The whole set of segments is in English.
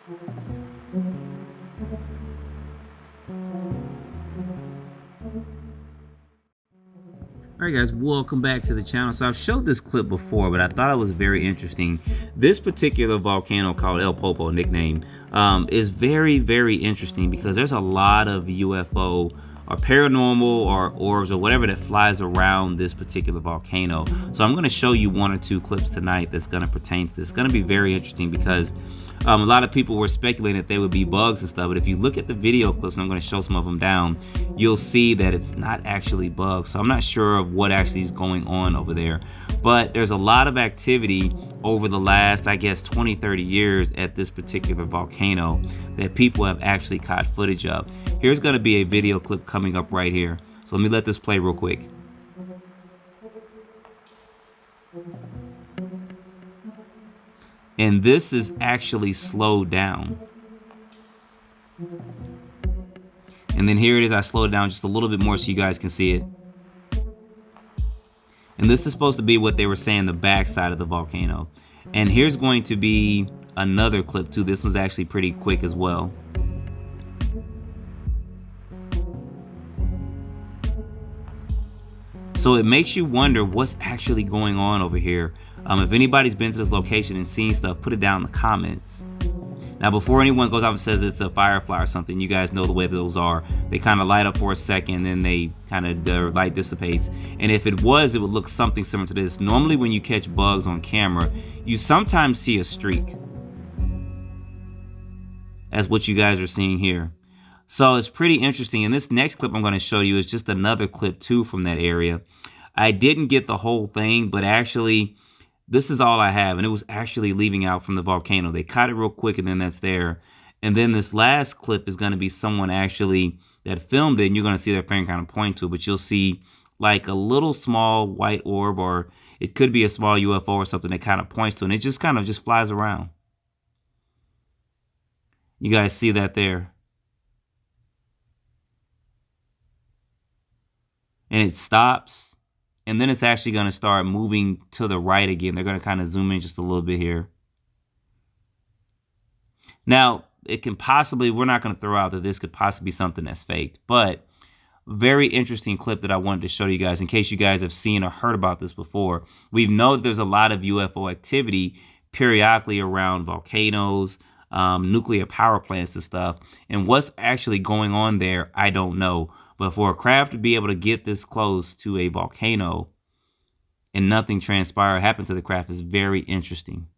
Alright guys, welcome back to the channel. So I've showed this clip before, but I thought it was very interesting. This particular volcano called El Popo, nickname, is very, very interesting because there's a lot of UFO or paranormal or orbs or whatever that flies around this particular volcano. So I'm going to show you one or two clips tonight that's going to pertain to this. It's going to be very interesting because a lot of people were speculating that they would be bugs and stuff, but if you look at the video clips, and I'm going to show some of them down, you'll see that it's not actually bugs. So I'm not sure of what actually is going on over there, but there's a lot of activity over the last, I guess, 20-30 years at this particular volcano that people have actually caught footage of. Here's going to be a video clip coming up right here. So let me let this play real quick. And this is actually slowed down. And then here it is, I slowed it down just a little bit more so you guys can see it. And this is supposed to be what they were saying, the backside of the volcano. And here's going to be another clip too. This one's actually pretty quick as well. So it makes you wonder what's actually going on over here. If anybody's been to this location and seen stuff, put it down in the comments. Now, before anyone goes out and says it's a firefly or something, you guys know the way those are. They kind of light up for a second, then they kind of, the light dissipates. And if it was, it would look something similar to this. Normally, when you catch bugs on camera, you sometimes see a streak. That's what you guys are seeing here. So it's pretty interesting. And this next clip I'm going to show you is just another clip too from that area. I didn't get the whole thing, but actually, this is all I have, and it was actually leaving out from the volcano. They caught it real quick, and then that's there. And then this last clip is going to be someone actually that filmed it, and you're going to see their finger kind of point to it, but you'll see like a little small white orb, or it could be a small UFO or something that kind of points to it, and it just kind of just flies around. You guys see that there? And it stops. And then it's actually going to start moving to the right again. They're going to kind of zoom in just a little bit here. Now, it can possibly, we're not going to throw out that this could possibly be something that's faked, but very interesting clip that I wanted to show you guys in case you guys have seen or heard about this before. We know that there's a lot of UFO activity periodically around volcanoes, nuclear power plants and stuff. And what's actually going on there, I don't know. But for a craft to be able to get this close to a volcano and nothing transpire or happen to the craft is very interesting.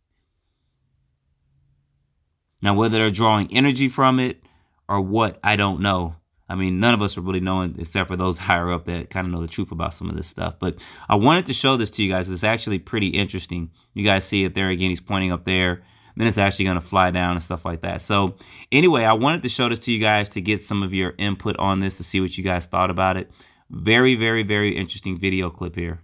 Now, whether they're drawing energy from it or what, I don't know. I mean, none of us are really knowing except for those higher up that kind of know the truth about some of this stuff. But I wanted to show this to you guys. It's actually pretty interesting. You guys see it there again. He's pointing up there. Then it's actually going to fly down and stuff like that. So anyway, I wanted to show this to you guys to get some of your input on this, to see what you guys thought about it. Very, very, very interesting video clip here.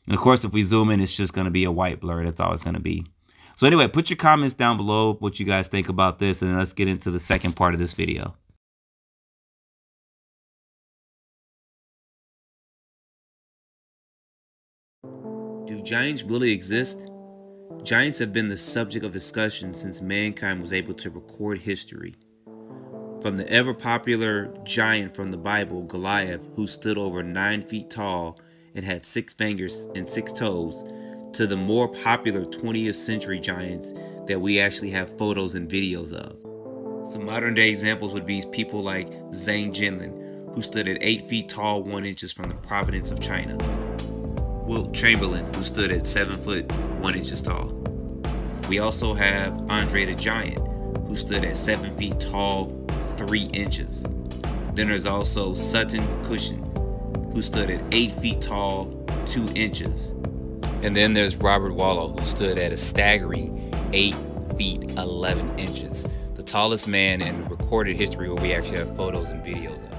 And of course, if we zoom in, it's just going to be a white blur. That's all it's going to be. So anyway, put your comments down below what you guys think about this, and let's get into the second part of this video. Do giants really exist? Giants have been the subject of discussion since mankind was able to record history. From the ever-popular giant from the Bible, Goliath, who stood over 9 feet tall and had 6 fingers and 6 toes, to the more popular 20th century giants that we actually have photos and videos of. Some modern-day examples would be people like Zhang Jinlin, who stood at 8 feet tall 1 inches from the province of China. Wilt Chamberlain, who stood at 7 foot 1 inches tall. We also have Andre the Giant, who stood at 7 feet tall 3 inches. Then there's also Sutton Cushion, who stood at 8 feet tall 2 inches. And then there's Robert Wallow, who stood at a staggering 8 feet 11 inches. The tallest man in recorded history where we actually have photos and videos of.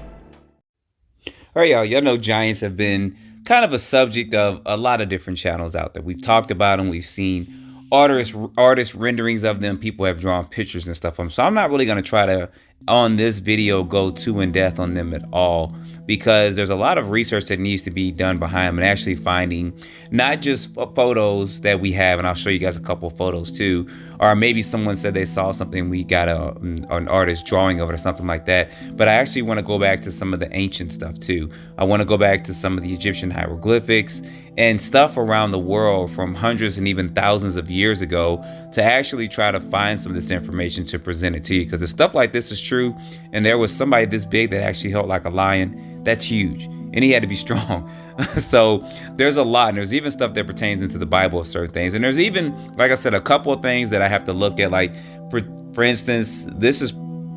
All right, y'all know giants have been kind of a subject of a lot of different channels out there. We've talked about them. We've seen artist renderings of them. People have drawn pictures and stuff of them. So I'm not really going to try to on this video go too in depth on them at all, because there's a lot of research that needs to be done behind them and actually finding not just photos that we have, and I'll show you guys a couple of photos too, or maybe someone said they saw something, we got an artist drawing of it or something like that, but I actually want to go back to some of the ancient stuff too. I want to go back to some of the Egyptian hieroglyphics and stuff around the world from hundreds and even thousands of years ago to actually try to find some of this information to present it to you. Because if stuff like this is true, and there was somebody this big that actually held like a lion, that's huge. And he had to be strong. So there's a lot. And there's even stuff that pertains into the Bible of certain things. And there's even, like I said, a couple of things that I have to look at. Like, for instance, this is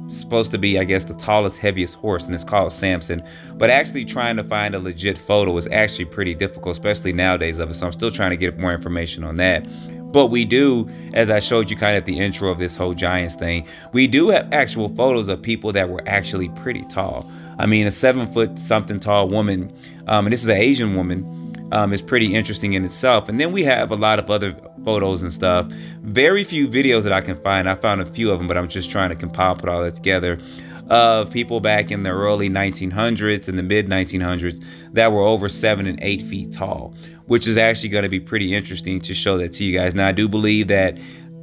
supposed to be, I guess, the tallest, heaviest horse, and it's called Samson. But actually trying to find a legit photo is actually pretty difficult, especially nowadays of it. So I'm still trying to get more information on that. But we do, as I showed you kind of at the intro of this whole giants thing, we do have actual photos of people that were actually pretty tall. I mean, a 7 foot something tall woman, and this is an Asian woman, is pretty interesting in itself. And then we have a lot of other photos and stuff. Very few videos that I can find. I found a few of them, but I'm just trying to compile, put all that together, of people back in the early 1900s and the mid 1900s that were over 7 and 8 feet tall, which is actually going to be pretty interesting to show that to you guys. Now, I do believe that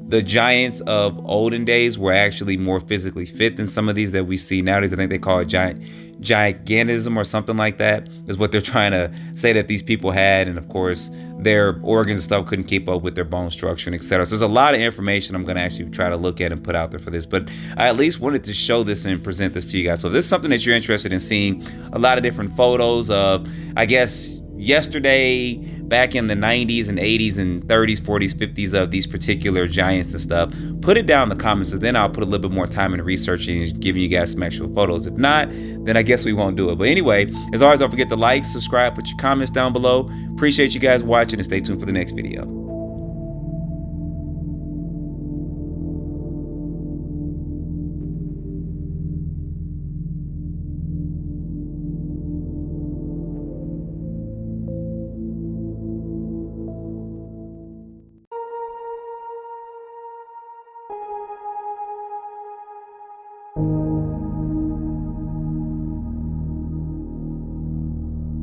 the giants of olden days were actually more physically fit than some of these that we see nowadays. I think they call it gigantism or something like that is what they're trying to say that these people had. And of course, their organs and stuff couldn't keep up with their bone structure and etc. So there's a lot of information I'm going to actually try to look at and put out there for this. But I at least wanted to show this and present this to you guys. So if this is something that you're interested in seeing, a lot of different photos of, I guess, yesterday, back in the 90s and 80s and 30s, 40s, 50s of these particular giants and stuff, put it down in the comments, and then I'll put a little bit more time into researching and giving you guys some actual photos. If not, then I guess we won't do it. But anyway, as always, don't forget to like, subscribe, put your comments down below. Appreciate you guys watching, and stay tuned for the next video.